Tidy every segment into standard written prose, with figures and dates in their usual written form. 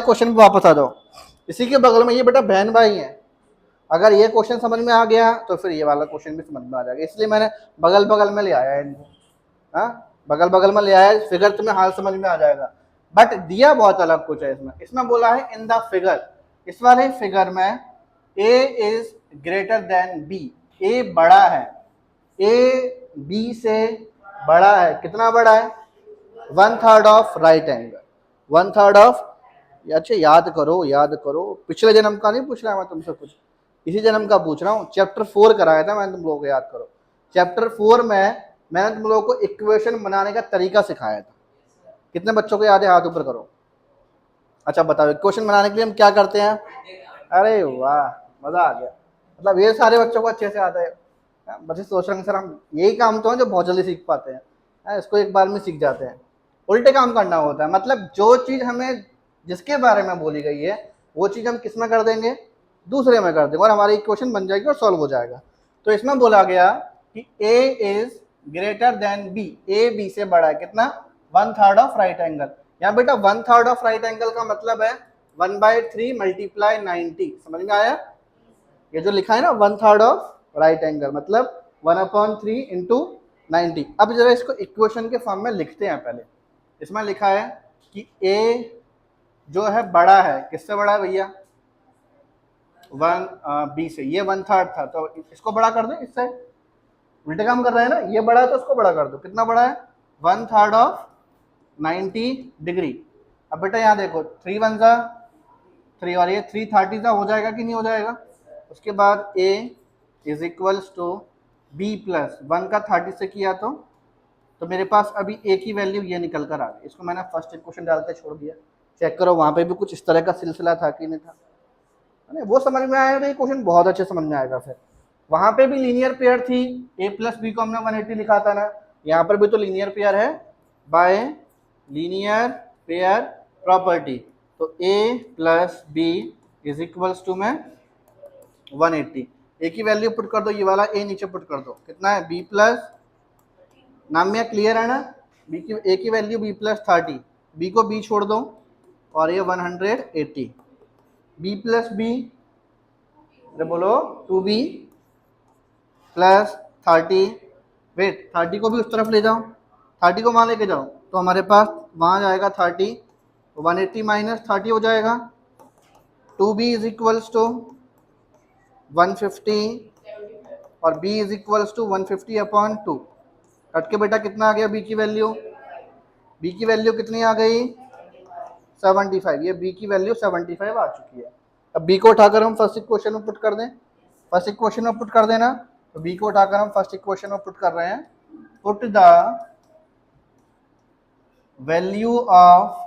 Question पे वापस आ जाओ। इसी के बगल में ये बेटा बहन भाई है, अगर ये क्वेश्चन समझ में आ गया तो फिर ये वाला क्वेश्चन भी समझ में आ जाएगा, इसलिए मैंने बगल बगल में ले आया है इनको। हाँ, बगल बगल में ले आया, फिगर तुम्हें हाल समझ में आ जाएगा, बट दिया बहुत अलग कुछ है इसमें। इसमें बोला है इन द फिगर, इस वाले फिगर में ए इज ग्रेटर देन बी, ए बड़ा है, ए बी से बड़ा है। कितना बड़ा है? 1/3 ऑफ राइट एंगल, 1/3 ऑफ। अच्छा याद करो, याद करो, पिछले जन्म का नहीं पूछ रहा मैं तुमसे कुछ, इसी जन्म का पूछ रहा हूँ। चैप्टर 4 कराया था मैंने तुम लोगों को, याद करो। चैप्टर 4 में मैंने तुम लोगों को इक्वेशन बनाने का तरीका सिखाया था। कितने बच्चों को याद है? हाथ ऊपर करो। अच्छा बताओ, इक्वेशन बनाने के लिए हम क्या करते हैं? अरे वाह, मजा आ गया। मतलब ये सारे बच्चों को अच्छे से आता है। बच्चे सोच रहे हैं सर हम यही काम तो है जो बहुत जल्दी सीख पाते हैं, इसको एक बार में सीख जाते हैं। उल्टे काम करना होता है, मतलब जो चीज हमें जिसके बारे में बोली गई है वो चीज हम किस में कर देंगे? दूसरे में कर देंगे, और हमारी इक्वेशन बन जाएगी और सॉल्व हो जाएगा। तो इसमें बोला गया कि A is greater than B, A B से बड़ा है। कितना? 1/3 ऑफ राइट एंगल। यहाँ बेटा 1/3 ऑफ राइट एंगल का मतलब है 1/3 मल्टीप्लाई 90। समझ में आया? ये जो लिखा है ना 1/3 ऑफ राइट एंगल मतलब 1/3 इंटू 90। अब जरा इसको इक्वेशन के फॉर्म में लिखते हैं। पहले इसमें लिखा है कि ए जो है बड़ा है, किससे बड़ा है भैया? 1 बी से। ये 1/3 था तो इसको बड़ा कर दे, इससे उल्टे काम कर रहे हैं ना, ये बड़ा है तो इसको बड़ा कर दो। कितना बड़ा है? 1/3 ऑफ 90 डिग्री। अब बेटा यहाँ देखो, 3 1 जा 3 और ये 3 30 जा, हो जाएगा कि नहीं हो जाएगा? उसके बाद a is equals to B plus 1 का 30 से किया तो मेरे पास अभी a की वैल्यू ये निकल कर आ गई। इसको मैंने फर्स्ट इक्वेशन डाल के छोड़ दिया। चेक करो वहाँ पे भी कुछ इस तरह का सिलसिला था कि नहीं था? अरे वो समझ में आया तो ये क्वेश्चन बहुत अच्छे समझ में आएगा। फिर वहाँ पे भी लीनियर पेयर थी, a प्लस बी को हमने 180 लिखा था ना, यहाँ पर भी तो लीनियर पेयर है बाय लीनियर पेयर प्रॉपर्टी। तो a plus B is equals to में 180। ए की वैल्यू पुट कर दो, ये वाला ए नीचे पुट कर दो। कितना है? बी प्लस, नाम में क्लियर है ना? बी की ए की वैल्यू बी प्लस 30, बी को बी छोड़ दो और ये 180। बी प्लस बी, अरे बोलो 2b प्लस 30। वेट, 30 को भी उस तरफ ले जाओ, 30 को वहाँ लेके जाओ तो हमारे पास वहाँ जाएगा 30, 180 माइनस 30 हो जाएगा। 2b इज इक्वल्स टू 150 और b इज इक्वल्स टू 150/2। कट के बेटा कितना आ गया b की वैल्यू? b की वैल्यू कितनी आ गई? 75। ये b की वैल्यू 75 आ चुकी है। अब b को उठाकर हम फर्स्ट इक्वेशन में पुट कर दें। फर्स्ट इक्वेशन में पुट कर देना, तो b को उठाकर हम फर्स्ट इक्वेशन में पुट कर रहे हैं। Put the value of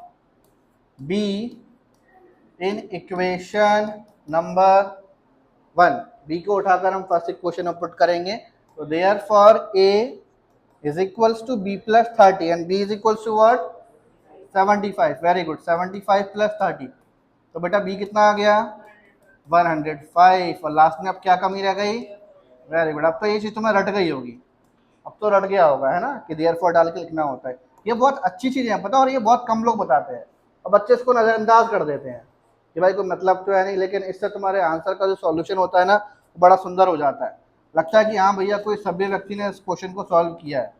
b in equation number 1। b को उठाकर हम फर्स्ट इक्वेशन में पुट करेंगे, तो therefore a is equals to b plus 30 and b is equals to what? 75। Very good, 75 plus 30, तो बेटा b कितना आ गया? 105। और लास्ट में अब क्या कमी रह गई? वेरी गुड, अब तो ये चीज तुम्हें रट गई होगी, अब तो रट गया होगा है ना कि देयरफॉर डाल के लिखना होता है। ये बहुत अच्छी चीज है पता, और ये बहुत कम लोग बताते हैं और बच्चे इसको नजरअंदाज कर देते हैं कि भाई कोई मतलब तो है नहीं, लेकिन इससे तुम्हारे आंसर का जो सॉल्यूशन होता है ना बड़ा सुंदर हो जाता है। लगता है कि हाँ भैया कोई सभ्य व्यक्ति ने इस क्वेश्चन को सॉल्व किया है।